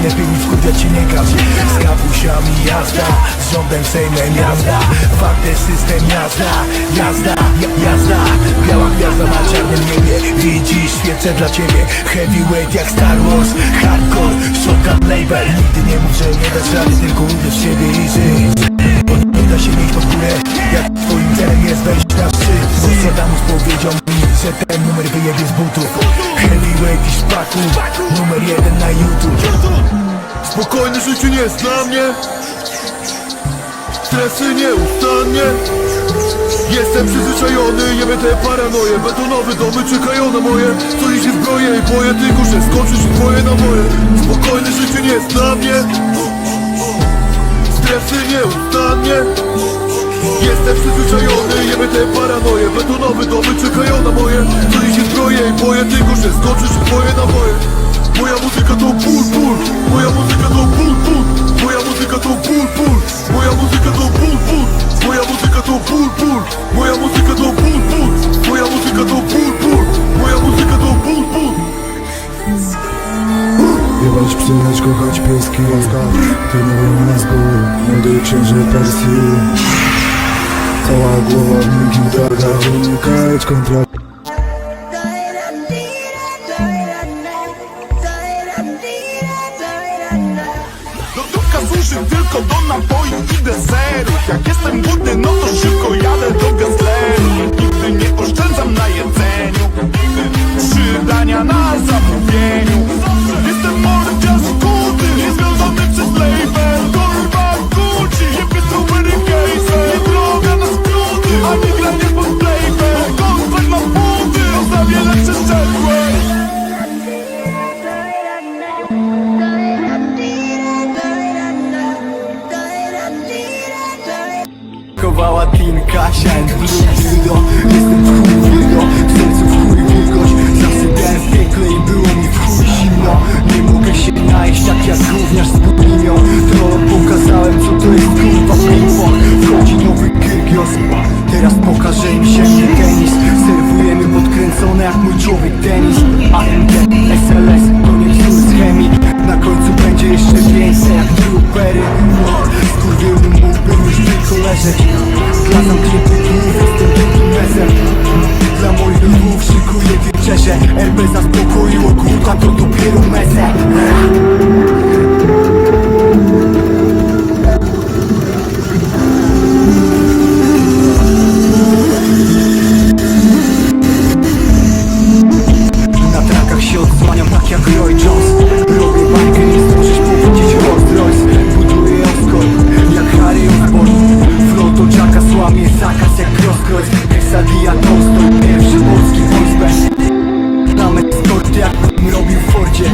lepiej mi wkurwiać się nie każ. Z kapusiami jazda, z rządem sejmem jazda, fakty system jazda, jazda, jazda. Biała gwiazda na czarnym niebie, widzisz, świece dla ciebie. Heavyweight jak Star Wars, hardkor, shotgun label. Nigdy nie mów, że nie dasz rady, tylko uwierz w siebie i żyć. Bo nie da się mieć pod górę, jak twoim celem jest wejść na szczyt. Nostradamus powiedział mi, że ten numer wyjebie z butów. Heavyweight i szpaku, numer 1 na YouTube. Spokojne życie nie jest dla mnie, stresy nieustannie. Jestem przyzwyczajony, jebie te paranoje. Betonowe domy czekają na moje. Stoi się zbroję i boję tylko, że skoczysz w twoje naboje. Spokojne życie nie jest dla mnie, stresy nieustannie. Jestem przyzwyczajony, jebie te paranoje. Betonowe domy czekają na moje. Stoi się zbroję i boję tylko, że skoczysz w twoje naboje. Moja muzyka to ból, ból. Moja muzyka to ból, ból. Moja muzyka to ból, ból. Moja muzyka to ból, ból. Moja muzyka to ból, ból. Moja muzyka to ból, ból. Moja muzyka to ból, ból. Moja muzyka to ból, ból. Jebać, przyjechać, kochać, pieski, łaska. Ty nie wiem na zgół, młody księże Persji. Cała głowa w miękkim draga, unikać kontra. Lodówka służy tylko do napoi i deserów. Jak jestem głodny, no to szybko jadę do gazleru. Nigdy nie oszczędzam na jedzeniu, 3 dania na zamówieniu. Jestem mordziarz skuty, niezwiązany przez label. Torba Gucci, jebie strawberry case. Nie droga na skróty, ani granie pod playback. Kontrakt na buty, o za wiele przeszedłem. Chowała Tin, Kasia and Blue. Jestem w chuj wilgo, w sercu w chuj wilgoć. Zasypiałem w piekle i było mi w chuj zimno. Nie mogę się najeść tak jak gówniarz z budnią. Trollom pokazałem, co to jest kurwa piwo. Wchodzi nowy Kyrgios, teraz pokaże im się mnie tenis. Serwujemy podkręcone jak mój człowiek tenis. AMD, SLS, to nie wzór z chemii. Na końcu będzie jeszcze więcej jak trupery. Skurwielny mógłbym już tylko leżeć. Dla zamkniętych dni jestem drugim mesem. Dla moich lwów szykuję wieczerzę. RB zaspokoiło kurwa, to dopiero mesę. Na trakach się odsłaniam tak jak Roy Jones. Robię bańkę, nie zdążysz powiedzieć Rolls Royce. Buduję oskol jak Harry Osborn. Flow to Jacka, słamie zakaz jak Crosskroys. Quesadilla Tolstoj, pierwszy polski voice band. Znamy skorty jak bym robił w Fordzie.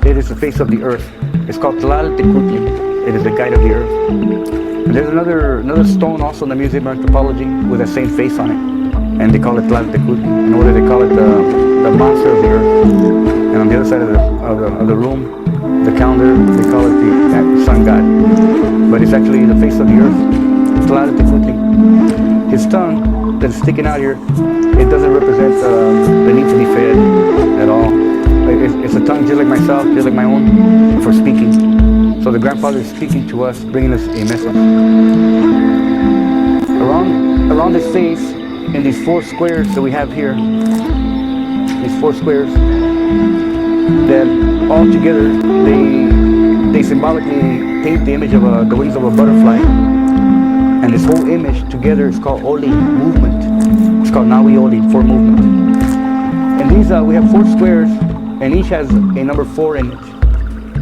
It is the face of the earth. It's called dla.Ciebie. It is the guide of the earth. And there's another stone also in the Museum of Anthropology with that same face on it, and they call it dla.Ciebie. And what do they call it? The monster of the earth. And on the other side of the room, the calendar, they call it the sun god. But it's actually the face of the earth. dla.Ciebie. His tongue that's sticking out here, it doesn't represent the need to be fed at all. It's a tongue just like myself, just like my own, for speaking. So the grandfather is speaking to us, bringing us a message. Around his face, in these 4 squares that we have here, these 4 squares, that all together, they symbolically paint the image of the wings of a butterfly. And this whole image together is called Oli, movement. It's called Nawi Oli, 4 movement. And these, we have 4 squares, and each has a number 4 in it.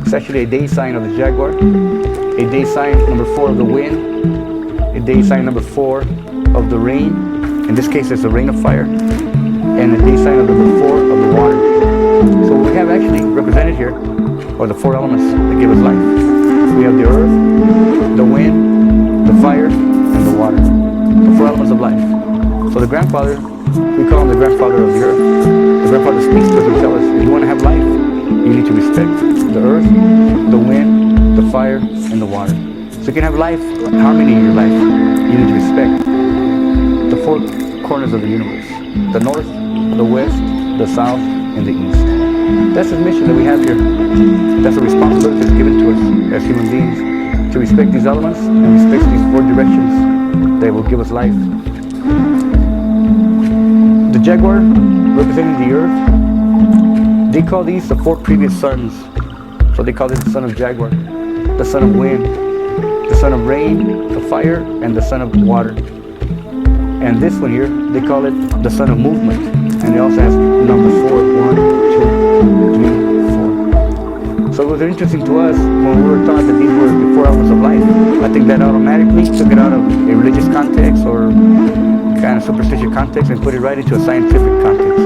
It's actually a day sign of the jaguar, a day sign number 4 of the wind, a day sign number 4 of the rain. In this case, it's a rain of fire, and a day sign of number 4 of the water. So what we have actually represented here are the 4 elements that give us life. We have the earth, the wind, the fire, and the water. The 4 elements of life. So the grandfather, we call him the grandfather of the earth. The grandfather speaks to us and tells us, if you want to have life, you need to respect the earth, the wind, the fire, and the water. So you can have life, harmony in your life. You need to respect the 4 corners of the universe. The north, the west, the south, and the east. That's the mission that we have here. That's the responsibility that's given to us as human beings, to respect these elements and respect these 4 directions that will give us life. The jaguar, representing the earth, they call these the 4 previous suns. So they call it the son of jaguar, the son of wind, the son of rain, the fire, and the son of water. And this one here, they call it the son of movement. And it also has number 4, 1, 2, 3, 4. So it was interesting to us when we were taught that these were the 4 elements of life. I think that automatically took it out of a religious context or kind of superstitious context and put it right into a scientific context.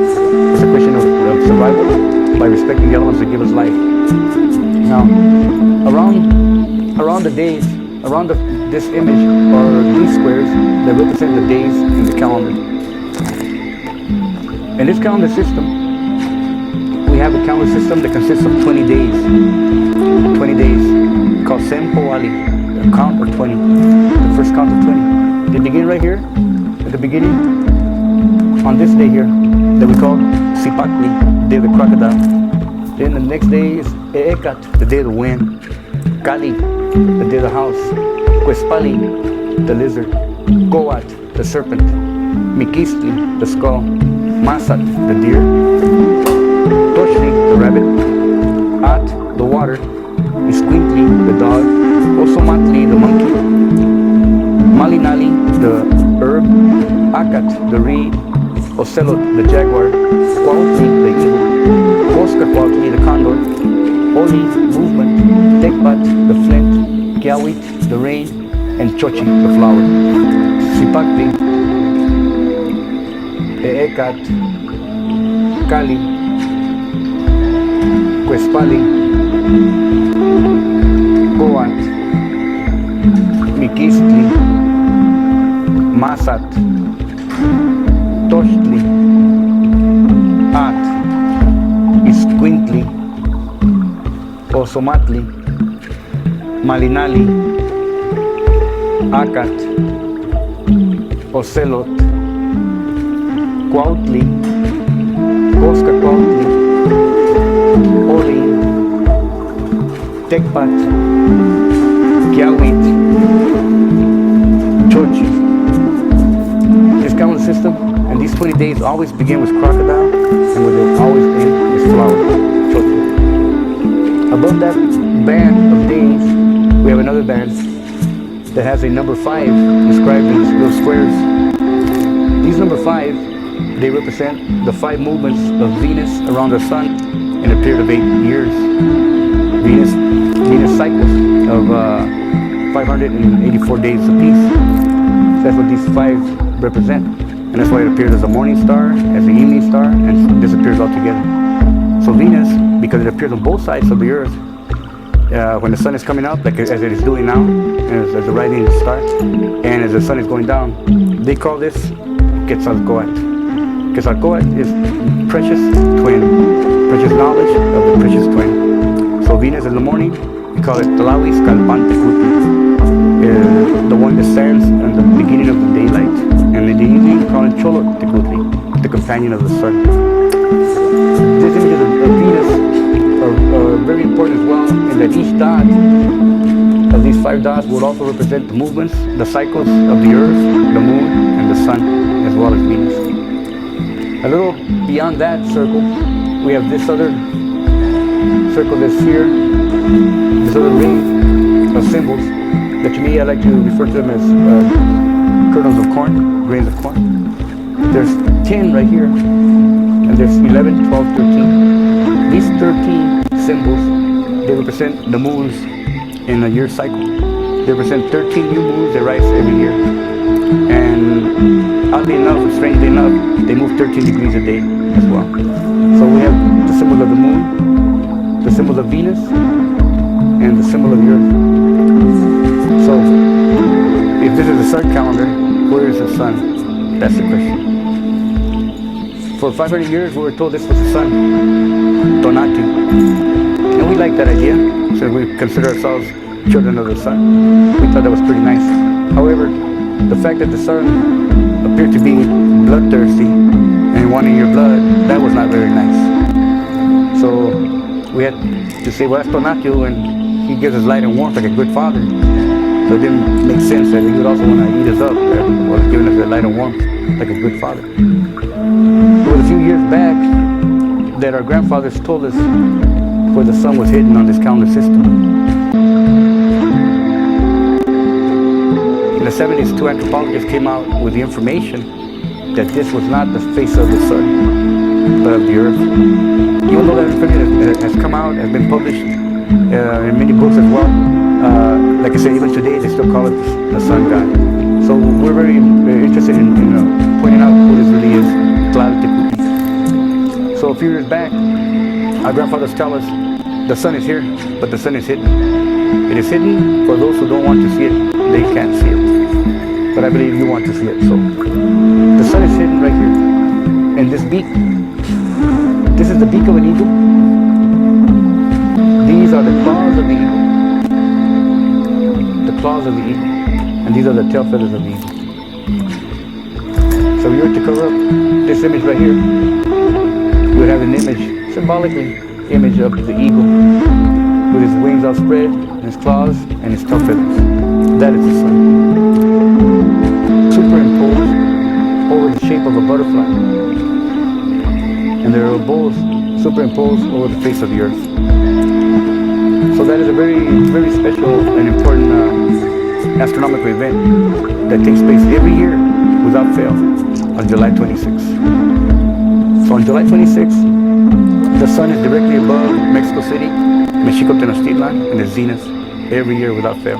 It's a question of survival by respecting the elements that give us life. Now, around the days, around this image are these squares that represent the days in the calendar. In this calendar system, we have a calendar system that consists of 20 days. 20 days called Sempo Ali, the count of 20, the first count of 20. They begin right here, at the beginning, on this day here, that we call Sipakli, day of the crocodile. Then the next day is Eekat, the day of the wind. Kali, the day of the house. Kwespali, the lizard. Goat, the serpent. Mikistli, the skull. Masat, the deer. Toshli, the rabbit. At, the water. Isquintli, the dog. Osomatli, the monkey. Malinali, the herb. Akat, the reed. Ocelot, the jaguar. Kwautli, the eagle. Oscar Kwautli, the condor. Oli, movement. Tekbat, the flint. Kiawit, the rain. And Chochi, the flower. Sipakli, Eekat, Kali, Kwespali, Goat, Mikistli, Masat, Toshtli, At, Isquintli, Osomatli, Malinali, Akat, Ocelot, Kwautli, Oscar Kwautli, Oli, Tekpat, Kiawit, Chochi. This calendar system and these 20 days always begin with crocodile and with it always end with flower, Chochi. Above that band of days, we have another band that has a number 5 described in these little squares. These number 5, they represent the 5 movements of Venus around the sun in a period of 8 years. Venus cycles of 584 days apiece. That's what these 5 represent. And that's why it appears as a morning star, as an evening star, and disappears altogether. So Venus because it appears on both sides of the earth. When the sun is coming up, like as it is doing now, as the rising starts, and as the sun is going down, they call this Quetzalcoatl. Quetzalcoatl is precious twin, precious knowledge of the precious twin. So Venus in the morning, we call it Tlahuizcalpantecutli, the one that stands at the beginning of the daylight, and in the evening, we call it Cholotecutli, the companion of the sun. These images of Venus are very important as well, in that each dot of these 5 dots would also represent the movements, the cycles of the earth, the moon, and the sun, as well as Venus. A little beyond that circle, we have this other circle that's here, this other ring of symbols that to me I like to refer to them as kernels of corn, grains of corn. There's 10 right here, and there's 11, 12, 13. These 13 symbols, they represent the moons in a year cycle. They represent 13 new moons that rise every year. And oddly enough, or strangely enough, they move 13 degrees a day as well. So we have the symbol of the moon, the symbol of Venus, and the symbol of the earth. So, if this is the sun calendar, where is the sun? That's the question. For 500 years, we were told this was the sun, Tonatiuh. And we like that idea, so we consider ourselves children of the sun. We thought that was pretty nice. However, the fact that the sun appeared to be bloodthirsty and wanting your blood, that was not very nice. So we had to say, well, that's Tonatiuh, and he gives us light and warmth like a good father. So it didn't make sense that he would also want to eat us up, while giving us that light and warmth like a good father. It was a few years back that our grandfathers told us where the sun was hidden on this calendar system. In the 70s, 2 anthropologists came out with the information that this was not the face of the sun, but of the earth. Even though that information has come out, has been published in many books as well, like I said, even today they still call it the sun god. So we're very interested in pointing out who this really is, dla.Ciebie. So a few years back, our grandfathers tell us the sun is here, but the sun is hidden. It is hidden for those who don't want to see it. They can't see it. But I believe you want to see it. So the sun is hidden right here. And this beak, this is the beak of an eagle. These are the claws of the eagle. The claws of the eagle. And these are the tail feathers of the eagle. So if you were to cover up this image right here, you would have an image, symbolically, image of the eagle with his wings outspread, and his claws, and his tail feathers. That is the sun. Superimposed over the shape of a butterfly. And there are both superimposed over the face of the earth. So that is a very, very special and important astronomical event that takes place every year without fail on July 26th. So on July 26th, the sun is directly above Mexico City, Mexico Tenochtitlan, and the zenith every year without fail.